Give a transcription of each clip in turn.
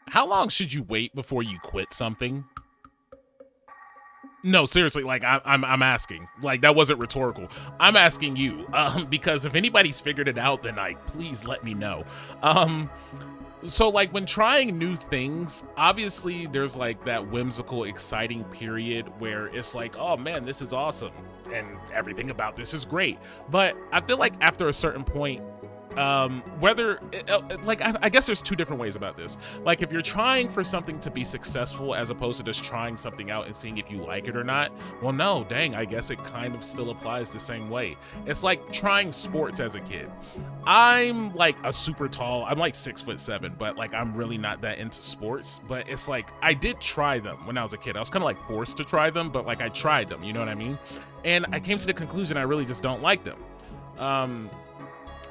How long should you wait before you quit something? No, seriously, like I'm asking. Like that wasn't rhetorical. I'm asking you, because if anybody's figured it out, then please let me know. Um, so like when trying new things, obviously there's like that whimsical, exciting period where it's like, oh man, this is awesome, and everything about this is great. But I feel like after a certain point, whether like I guess there's two different ways about this. Like if you're trying for something to be successful as opposed to just trying something out and seeing if you like it or not, well no, dang, I guess it kind of still applies the same way. It's like trying sports as a kid. I'm like a super tall, I'm like 6'7", but like I'm really not that into sports. But it's like I did try them when I was a kid. I was kind of like forced to try them, but like I tried them, you know what I mean? And I came to the conclusion I really just don't like them.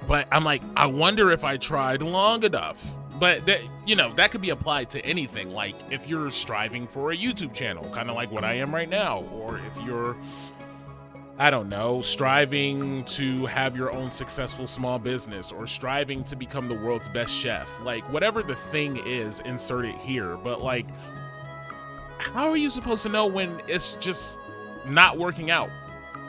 But I'm like, I wonder if I tried long enough. But that, you know, that could be applied to anything. Like if you're striving for a YouTube channel, kind of like what I am right now, or if you're, I don't know, striving to have your own successful small business, or striving to become the world's best chef, like whatever the thing is, insert it here. But like, how are you supposed to know when it's just not working out?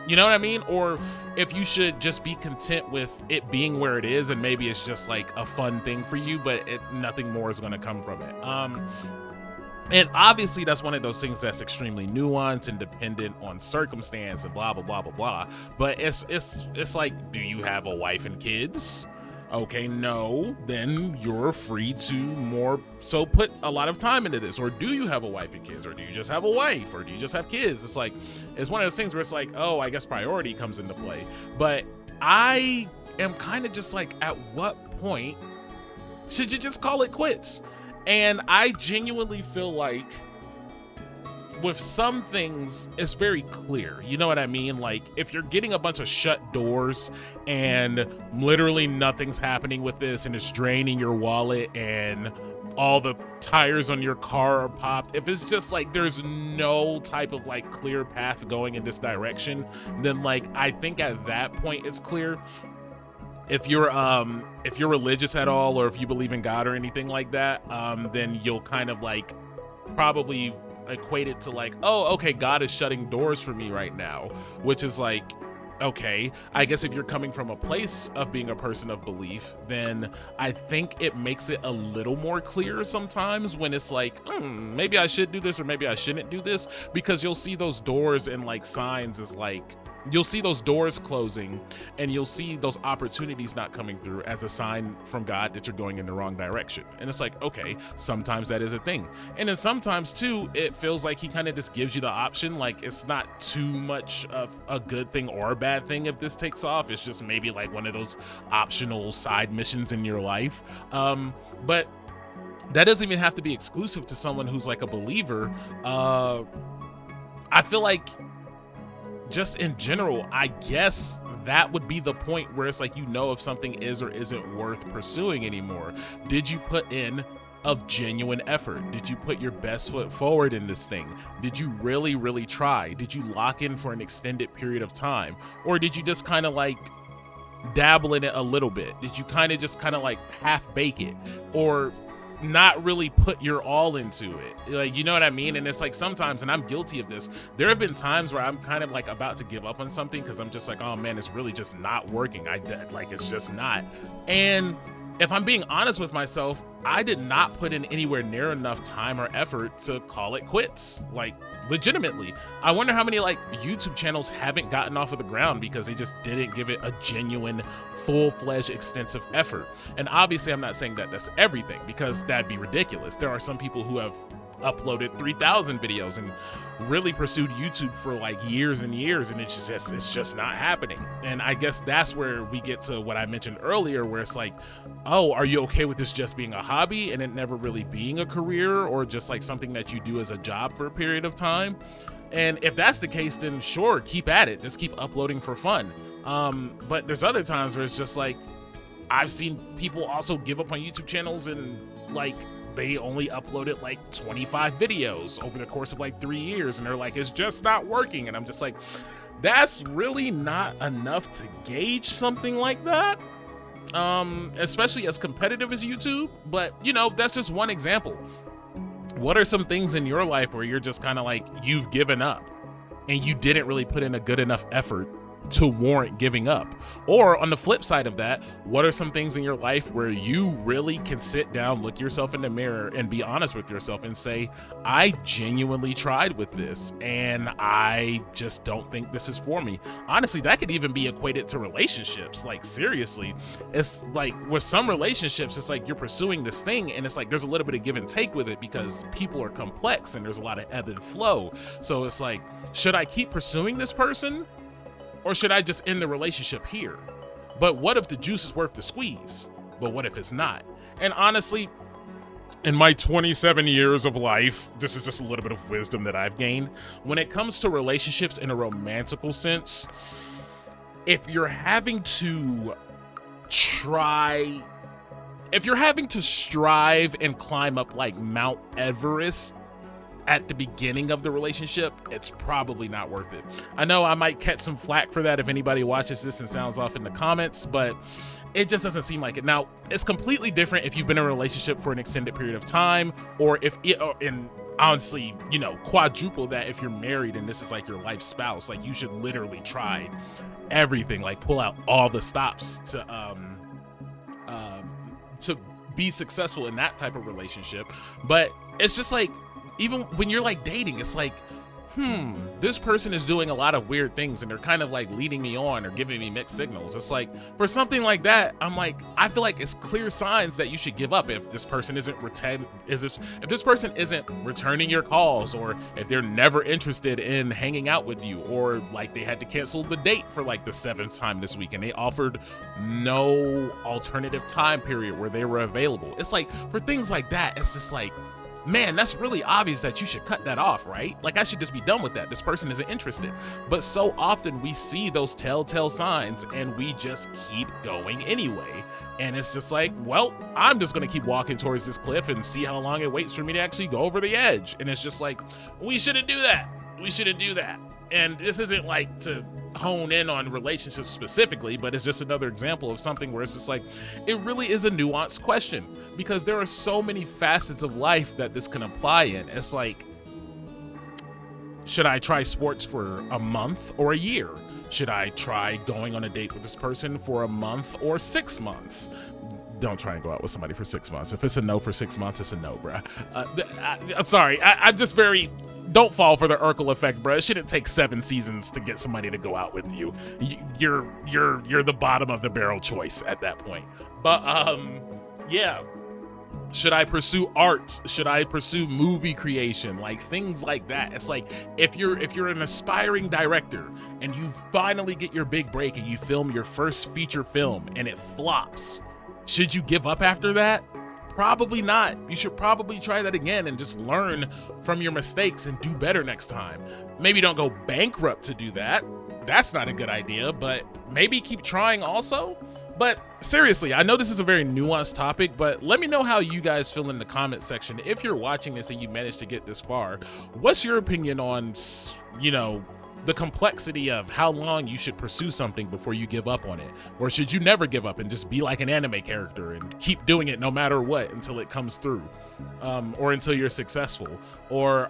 You know what I mean? Or if you should just be content with it being where it is, and maybe it's just like a fun thing for you, but nothing more is going to come from it. And obviously that's one of those things that's extremely nuanced and dependent on circumstance and blah blah blah blah blah. But it's like, do you have a wife and kids? Okay, no, then you're free to more so put a lot of time into this. Or do you have a wife and kids? Or do you just have a wife? Or do you just have kids? It's like, it's one of those things where it's like, oh, I guess priority comes into play. But I am kind of just like, at what point should you just call it quits? And I genuinely feel like with some things, it's very clear. You know what I mean? Like if you're getting a bunch of shut doors and literally nothing's happening with this and it's draining your wallet and all the tires on your car are popped, if it's just like there's no type of like clear path going in this direction, then like I think at that point it's clear. If you're religious at all, or if you believe in God or anything like that, then you'll kind of like probably equate it to like, oh, okay, God is shutting doors for me right now, which is like, okay, I guess if you're coming from a place of being a person of belief, then I think it makes it a little more clear sometimes when it's like, maybe I should do this or maybe I shouldn't do this, because you'll see those doors and like signs as like, you'll see those doors closing and you'll see those opportunities not coming through as a sign from God that you're going in the wrong direction. And it's like, okay, sometimes that is a thing. And then sometimes too, it feels like he kind of just gives you the option. Like it's not too much of a good thing or a bad thing if this takes off. It's just maybe like one of those optional side missions in your life. But that doesn't even have to be exclusive to someone who's like a believer. I feel like just in general, I guess that would be the point where it's like, you know, if something is or isn't worth pursuing anymore. Did you put in a genuine effort? Did you put your best foot forward in this thing? Did you really, really try? Did you lock in for an extended period of time? Or did you just kind of like dabble in it a little bit? Did you kind of like half bake it? Or not really put your all into it? Like, you know what I mean? And it's like sometimes, and I'm guilty of this, there have been times where I'm kind of like about to give up on something because I'm just like, oh man, it's really just not working. Like it's just not. And if I'm being honest with myself, I did not put in anywhere near enough time or effort to call it quits. Like legitimately, I wonder how many like YouTube channels haven't gotten off of the ground because they just didn't give it a genuine, full-fledged, extensive effort. And obviously I'm not saying that that's everything, because that'd be ridiculous. There are some people who have uploaded 3,000 videos and really pursued YouTube for like years and years, and it's just not happening. And I guess that's where we get to what I mentioned earlier, where it's like, oh, are you okay with this just being a hobby and it never really being a career, or just like something that you do as a job for a period of time? And if that's the case, then sure, keep at it, just keep uploading for fun. But there's other times where it's just like, I've seen people also give up on YouTube channels and like they only uploaded like 25 videos over the course of like 3 years, and they're like, it's just not working. And I'm just like, that's really not enough to gauge something like that. especially as competitive as YouTube, but you know, that's just one example. What are some things in your life where you're just kind of like, you've given up and you didn't really put in a good enough effort to warrant giving up? Or on the flip side of that, what are some things in your life where you really can sit down, look yourself in the mirror and be honest with yourself and say, I genuinely tried with this and I just don't think this is for me? Honestly, that could even be equated to relationships. Like, seriously, it's like with some relationships, it's like you're pursuing this thing and it's like there's a little bit of give and take with it because people are complex and there's a lot of ebb and flow. So it's like, should I keep pursuing this person? Or should I just end the relationship here? But what if the juice is worth the squeeze? But what if it's not? And honestly, in my 27 years of life, this is just a little bit of wisdom that I've gained. When it comes to relationships in a romantical sense, if you're having to strive and climb up like Mount Everest at the beginning of the relationship, it's probably not worth it. I know I might catch some flack for that if anybody watches this and sounds off in the comments, but it just doesn't seem like it. Now, it's completely different if you've been in a relationship for an extended period of time, or if it, and honestly, you know, quadruple that if you're married and this is like your life spouse. Like, you should literally try everything, like pull out all the stops to be successful in that type of relationship. But it's just like, even when you're like dating, it's like, this person is doing a lot of weird things and they're kind of like leading me on or giving me mixed signals. It's like, for something like that, I'm like, I feel like it's clear signs that you should give up if this person isn't returning your calls, or if they're never interested in hanging out with you, or like they had to cancel the date for like the 7th time this week and they offered no alternative time period where they were available. It's like, for things like that, it's just like, man, that's really obvious that you should cut that off, right? Like, I should just be done with that. This person isn't interested. But so often we see those telltale signs and we just keep going anyway. And it's just like, well, I'm just gonna keep walking towards this cliff and see how long it waits for me to actually go over the edge. And it's just like, we shouldn't do that. We shouldn't do that. And this isn't like to hone in on relationships specifically, but it's just another example of something where it's just like, it really is a nuanced question, because there are so many facets of life that this can apply in. It's like, should I try sports for a month or a year? Should I try going on a date with this person for a month or 6 months? Don't try and go out with somebody for 6 months. If it's a no for 6 months, it's a no, bruh. I'm sorry. I'm just very... Don't fall for the Urkel effect, bro. It shouldn't take 7 seasons to get somebody to go out with you. You're the bottom of the barrel choice at that point. But yeah. Should I pursue art? Should I pursue movie creation? Like, things like that. It's like, if you're an aspiring director and you finally get your big break and you film your first feature film and it flops, should you give up after that? Probably not. You should probably try that again and just learn from your mistakes and do better next time. Maybe don't go bankrupt to do that. That's not a good idea, but maybe keep trying also. But seriously, I know this is a very nuanced topic, but let me know how you guys feel in the comment section. If you're watching this and you managed to get this far, what's your opinion on, you know, the complexity of how long you should pursue something before you give up on it? Or should you never give up and just be like an anime character and keep doing it no matter what until it comes through, or until you're successful? Or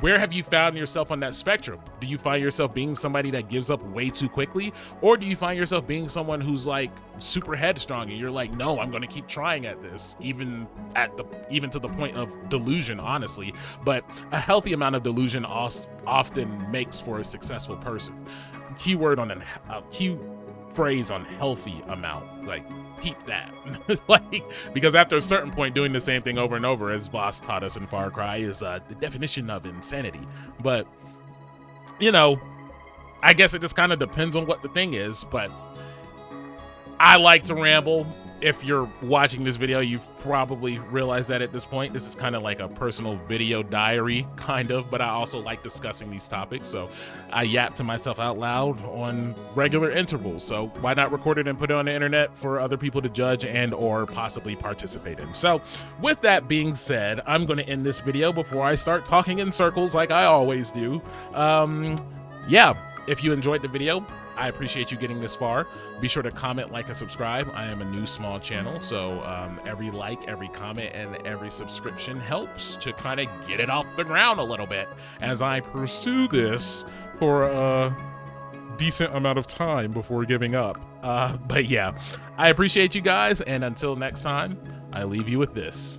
where have you found yourself on that spectrum? Do you find yourself being somebody that gives up way too quickly? Or do you find yourself being someone who's like super headstrong and you're like, no, I'm going to keep trying at this, even to the point of delusion, honestly. But a healthy amount of delusion often makes for a successful person. Keyword on a key phrase on healthy amount, like peep that. Like, because after a certain point, doing the same thing over and over, as Voss taught us in Far Cry, is the definition of insanity. But, you know, I guess it just kind of depends on what the thing is. But I like to ramble. If you're watching this video, you've probably realized that at this point. This is kind of like a personal video diary, kind of, but I also like discussing these topics, so I yap to myself out loud on regular intervals. So why not record it and put it on the internet for other people to judge and or possibly participate in? So with that being said, I'm going to end this video before I start talking in circles like I always do. Yeah, if you enjoyed the video, I appreciate you getting this far. Be sure to comment, like, and subscribe. I am a new small channel, so every like, every comment, and every subscription helps to kind of get it off the ground a little bit as I pursue this for a decent amount of time before giving up. But yeah, I appreciate you guys, and until next time, I leave you with this.